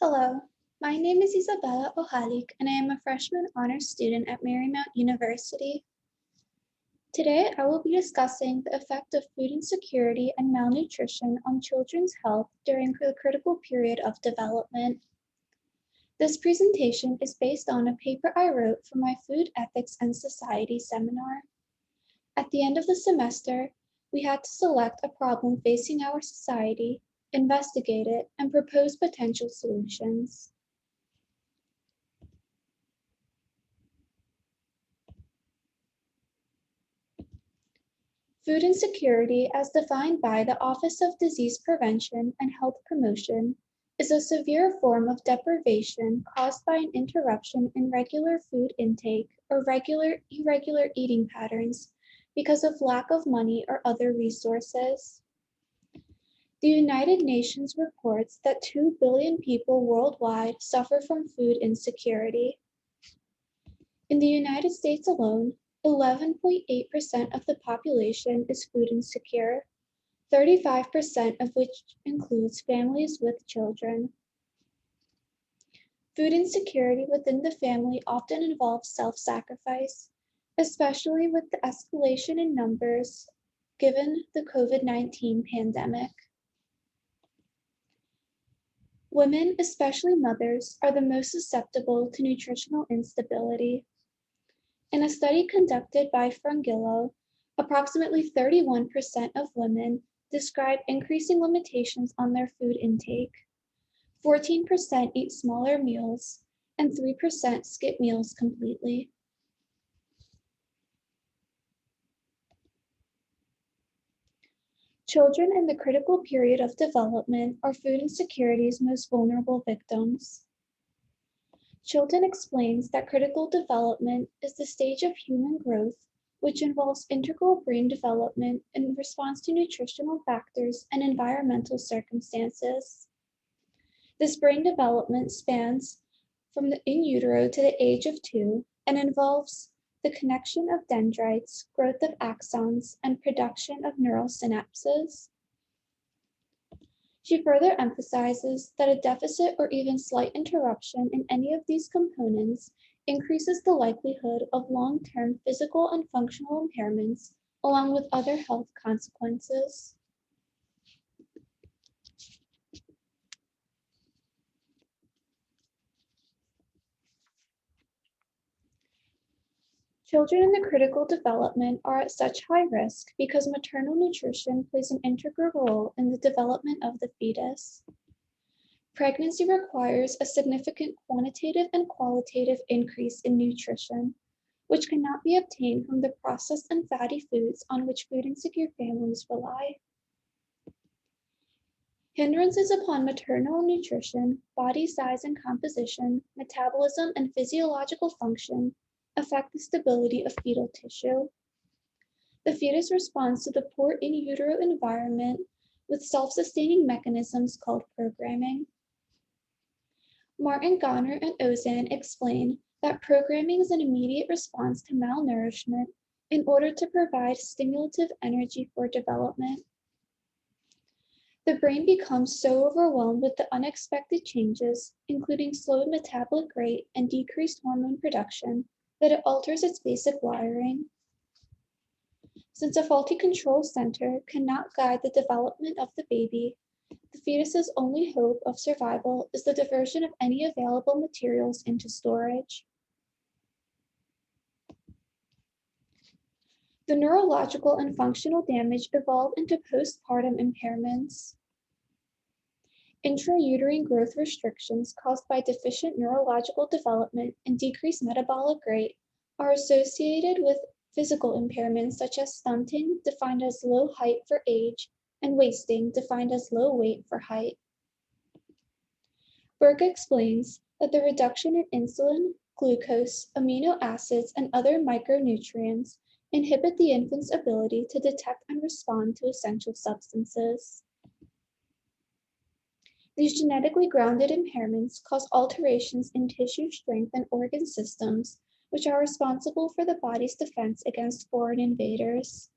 Hello, my name is Isabella Ochalik, and I am a freshman honors student at Marymount University. Today, I will be discussing the effect of food insecurity and malnutrition on children's health during the critical period of development. This presentation is based on a paper I wrote for my Food Ethics and Society seminar. At the end of the semester, we had to select a problem facing our society, investigate it, and propose potential solutions. Food insecurity, as defined by the Office of Disease Prevention and Health Promotion, is a severe form of deprivation caused by an interruption in regular food intake or irregular eating patterns because of lack of money or other resources. The United Nations reports that 2 billion people worldwide suffer from food insecurity. In the United States alone, 11.8% of the population is food insecure, 35% of which includes families with children. Food insecurity within the family often involves self-sacrifice, especially with the escalation in numbers given the COVID-19 pandemic. Women, especially mothers, are the most susceptible to nutritional instability. In a study conducted by Frangillo, approximately 31% of women describe increasing limitations on their food intake. 14% eat smaller meals, and 3% skip meals completely. Children in the critical period of development are food insecurity's most vulnerable victims. Chilton explains that critical development is the stage of human growth which involves integral brain development in response to nutritional factors and environmental circumstances. This brain development spans from the in-utero to the age of 2 and involves the connection of dendrites, growth of axons, and production of neural synapses. She further emphasizes that a deficit or even slight interruption in any of these components increases the likelihood of long-term physical and functional impairments, along with other health consequences. Children in the critical development are at such high risk because maternal nutrition plays an integral role in the development of the fetus. Pregnancy requires a significant quantitative and qualitative increase in nutrition, which cannot be obtained from the processed and fatty foods on which food insecure families rely. Hindrances upon maternal nutrition, body size and composition, metabolism, and physiological function affect the stability of fetal tissue. The fetus responds to the poor in utero environment with self-sustaining mechanisms called programming. Martin, Goner, and Ozan explain that programming is an immediate response to malnourishment in order to provide stimulative energy for development. The brain becomes so overwhelmed with the unexpected changes, including slowed metabolic rate and decreased hormone production, that it alters its basic wiring. Since a faulty control center cannot guide the development of the baby, the fetus's only hope of survival is the diversion of any available materials into storage. The neurological and functional damage evolve into postpartum impairments. Intrauterine growth restrictions caused by deficient neurological development and decreased metabolic rate are associated with physical impairments such as stunting, defined as low height for age, and wasting, defined as low weight for height. Burke explains that the reduction in insulin, glucose, amino acids, and other micronutrients inhibit the infant's ability to detect and respond to essential substances. These genetically grounded impairments cause alterations in tissue strength and organ systems, which are responsible for the body's defense against foreign invaders.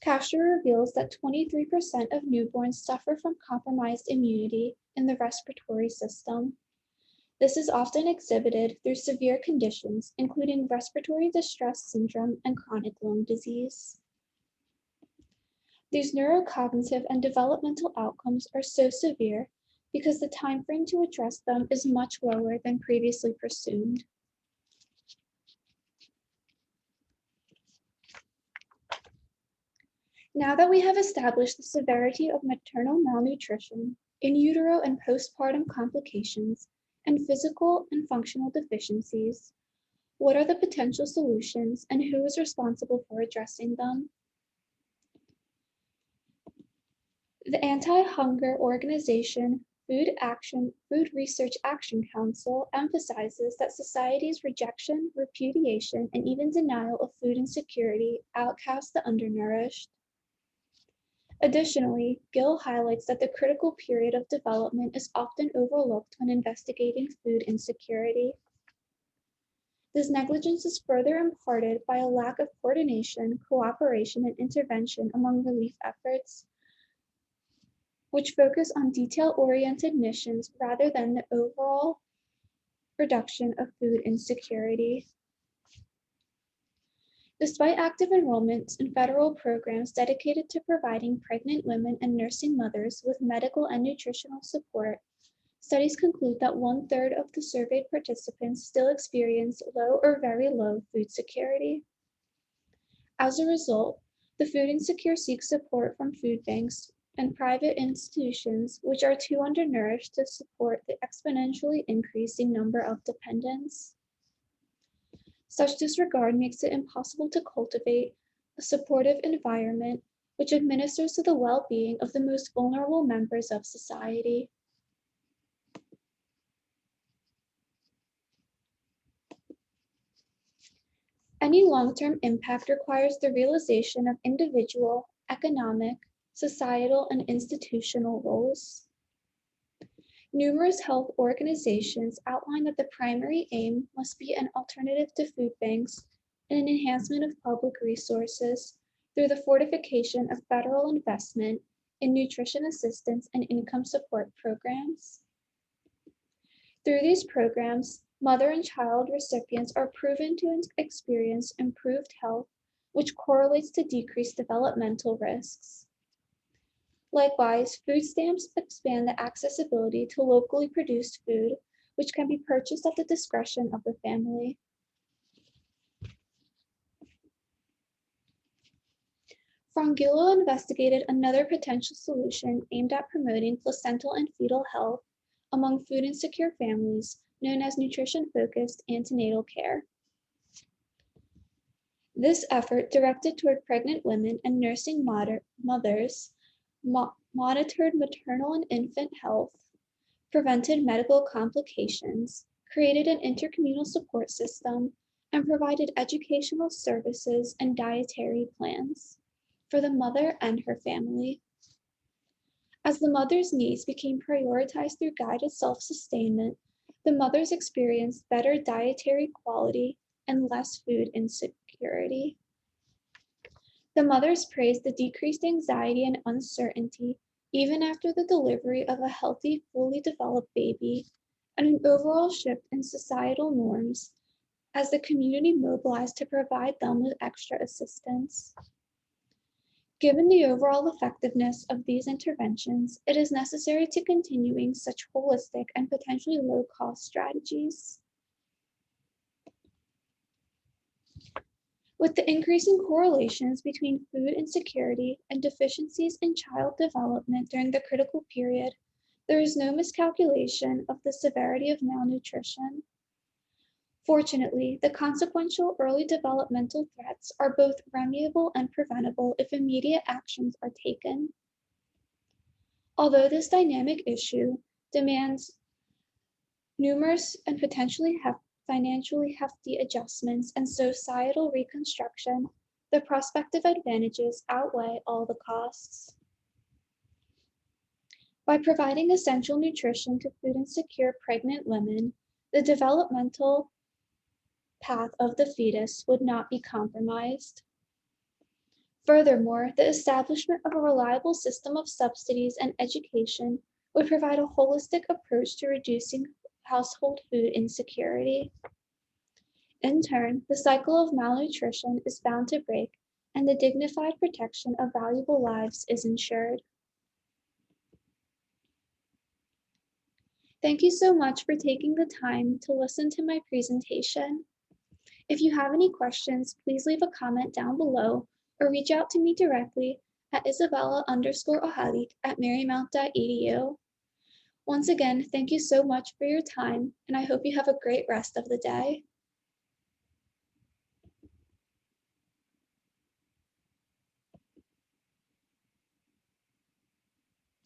Castro reveals that 23% of newborns suffer from compromised immunity in the respiratory system. This is often exhibited through severe conditions, including respiratory distress syndrome and chronic lung disease. These neurocognitive and developmental outcomes are so severe because the time frame to address them is much lower than previously presumed. Now that we have established the severity of maternal malnutrition, in utero and postpartum complications, and physical and functional deficiencies, what are the potential solutions and who is responsible for addressing them? The anti-hunger organization Food Research Action Council emphasizes that society's rejection, repudiation, and even denial of food insecurity outcasts the undernourished. Additionally, Gill highlights that the critical period of development is often overlooked when investigating food insecurity. This negligence is further imparted by a lack of coordination, cooperation, and intervention among relief efforts, which focus on detail-oriented missions rather than the overall reduction of food insecurity. Despite active enrollments in federal programs dedicated to providing pregnant women and nursing mothers with medical and nutritional support, studies conclude that 1/3 of the surveyed participants still experience low or very low food security. As a result, the food insecure seek support from food banks and private institutions, which are too undernourished to support the exponentially increasing number of dependents. Such disregard makes it impossible to cultivate a supportive environment which administers to the well-being of the most vulnerable members of society. Any long-term impact requires the realization of individual, economic, societal, and institutional roles. Numerous health organizations outline that the primary aim must be an alternative to food banks and an enhancement of public resources through the fortification of federal investment in nutrition assistance and income support programs. Through these programs, mother and child recipients are proven to experience improved health, which correlates to decreased developmental risks. Likewise, food stamps expand the accessibility to locally produced food, which can be purchased at the discretion of the family. Frangillo investigated another potential solution aimed at promoting placental and fetal health among food insecure families, known as nutrition-focused antenatal care. This effort, directed toward pregnant women and nursing mothers, monitored maternal and infant health, prevented medical complications, created an intercommunal support system, and provided educational services and dietary plans for the mother and her family. As the mother's needs became prioritized through guided self-sustainment, the mothers experienced better dietary quality and less food insecurity. The mothers praised the decreased anxiety and uncertainty even after the delivery of a healthy, fully developed baby, and an overall shift in societal norms as the community mobilized to provide them with extra assistance. Given the overall effectiveness of these interventions, it is necessary to continuing such holistic and potentially low-cost strategies. With the increasing correlations between food insecurity and deficiencies in child development during the critical period, there is no miscalculation of the severity of malnutrition. Fortunately, the consequential early developmental threats are both remediable and preventable if immediate actions are taken. Although this dynamic issue demands numerous and potentially financially hefty adjustments and societal reconstruction, the prospective advantages outweigh all the costs. By providing essential nutrition to food insecure pregnant women, the developmental path of the fetus would not be compromised. Furthermore, the establishment of a reliable system of subsidies and education would provide a holistic approach to reducing household food insecurity. In turn, the cycle of malnutrition is bound to break and the dignified protection of valuable lives is ensured. Thank you so much for taking the time to listen to my presentation. If you have any questions, please leave a comment down below or reach out to me directly at Isabella_Ochalik at marymount.edu. Once again, thank you so much for your time, and I hope you have a great rest of the day.